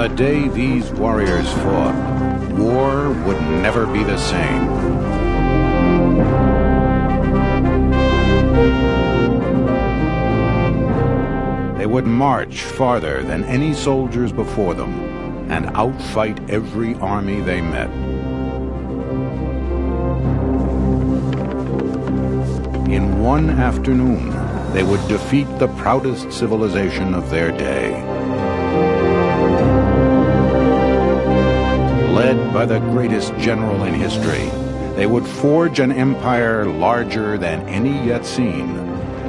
the day these warriors fought, war would never be the same. They would march farther than any soldiers before them and outfight every army they met. In one afternoon, they would defeat the proudest civilization of their day. Led by the greatest general in history, they would forge an empire larger than any yet seen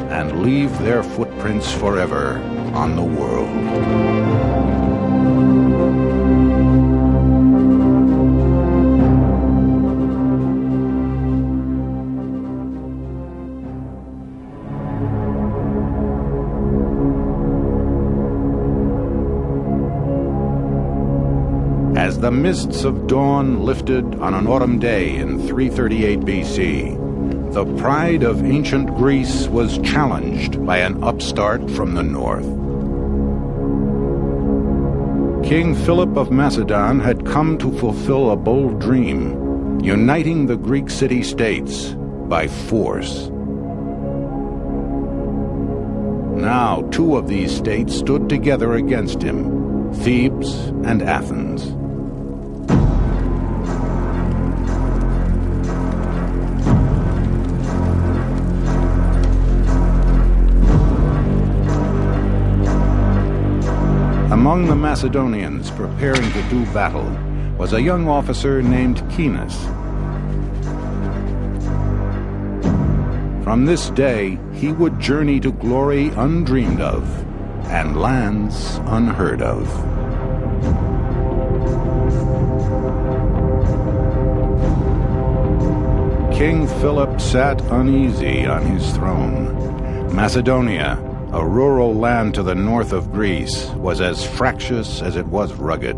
and leave their footprints forever on the world. As the mists of dawn lifted on an autumn day in 338 BC, the pride of ancient Greece was challenged by an upstart from the north. King Philip of Macedon had come to fulfill a bold dream, uniting the Greek city-states by force. Now, two of these states stood together against him, Thebes and Athens. Among the Macedonians preparing to do battle was a young officer named Caenis. From this day, he would journey to glory undreamed of and lands unheard of. King Philip sat uneasy on his throne. Macedonia, a rural land to the north of Greece, was as fractious as it was rugged.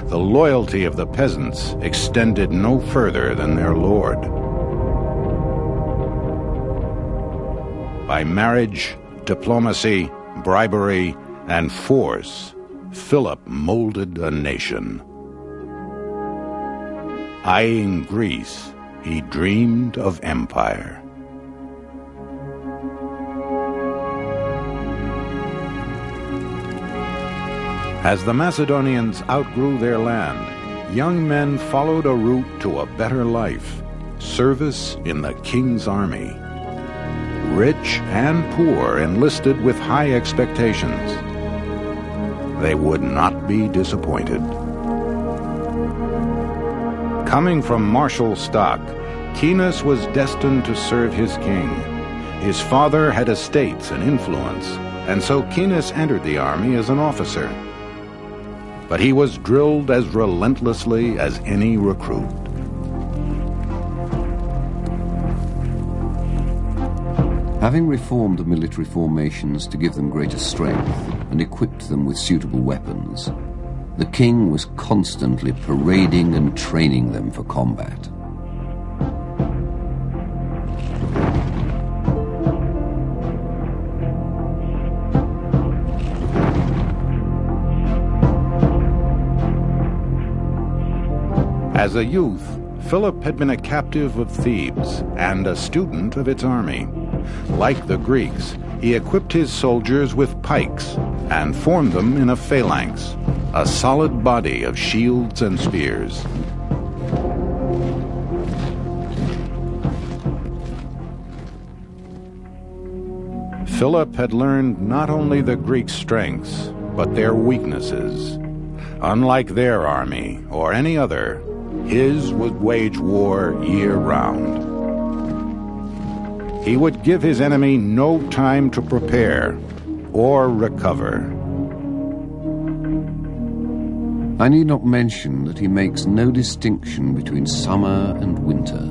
The loyalty of the peasants extended no further than their lord. By marriage, diplomacy, bribery, and force, Philip molded a nation. Eyeing Greece, he dreamed of empire. As the Macedonians outgrew their land, young men followed a route to a better life, service in the king's army. Rich and poor enlisted with high expectations. They would not be disappointed. Coming from martial stock, Caenis was destined to serve his king. His father had estates and influence, and so Caenis entered the army as an officer. But he was drilled as relentlessly as any recruit. Having reformed the military formations to give them greater strength and equipped them with suitable weapons, the king was constantly parading and training them for combat. As a youth, Philip had been a captive of Thebes and a student of its army. Like the Greeks, he equipped his soldiers with pikes and formed them in a phalanx, a solid body of shields and spears. Philip had learned not only the Greek strengths, but their weaknesses. Unlike their army or any other, his would wage war year-round. He would give his enemy no time to prepare or recover. I need not mention that he makes no distinction between summer and winter,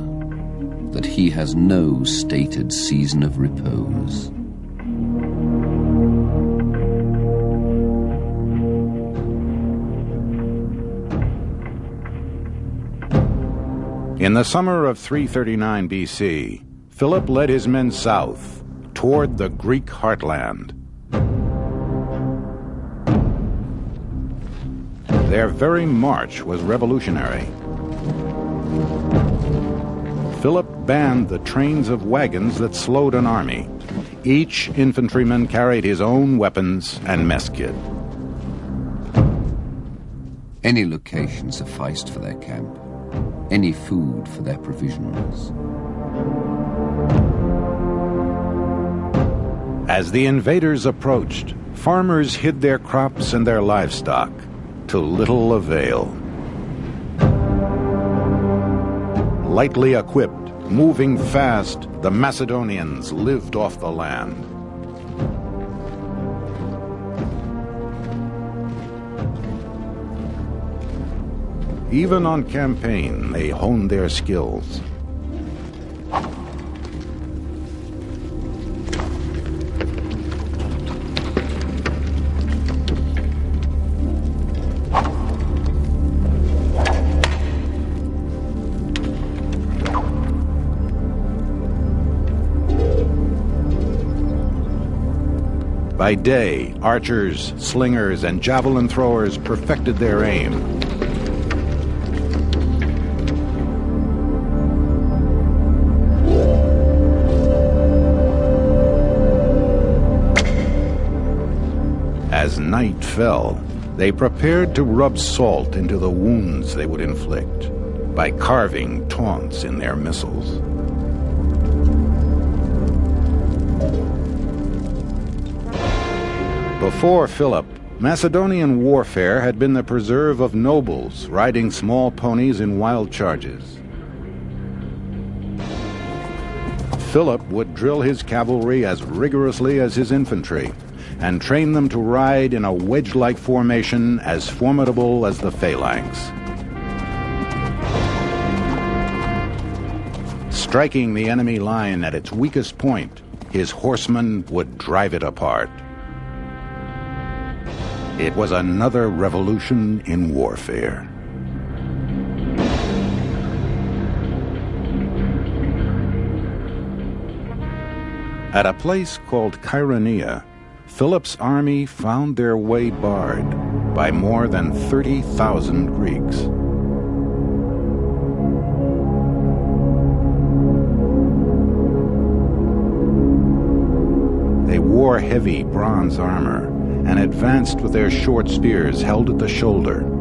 that he has no stated season of repose. In the summer of 339 BC, Philip led his men south, toward the Greek heartland. Their very march was revolutionary. Philip banned the trains of wagons that slowed an army. Each infantryman carried his own weapons and mess kit. Any location sufficed for their camp, any food for their provisions. As the invaders approached, farmers hid their crops and their livestock, to little avail. Lightly equipped, moving fast, the Macedonians lived off the land. Even on campaign, they honed their skills. By day, archers, slingers, and javelin throwers perfected their aim. As night fell, they prepared to rub salt into the wounds they would inflict by carving taunts in their missiles. Before Philip, Macedonian warfare had been the preserve of nobles riding small ponies in wild charges. Philip would drill his cavalry as rigorously as his infantry and train them to ride in a wedge-like formation as formidable as the phalanx. Striking the enemy line at its weakest point, his horsemen would drive it apart. It was another revolution in warfare. At a place called Chaeronea, Philip's army found their way barred by more than 30,000 Greeks. They wore heavy bronze armor and advanced with their short spears held at the shoulder.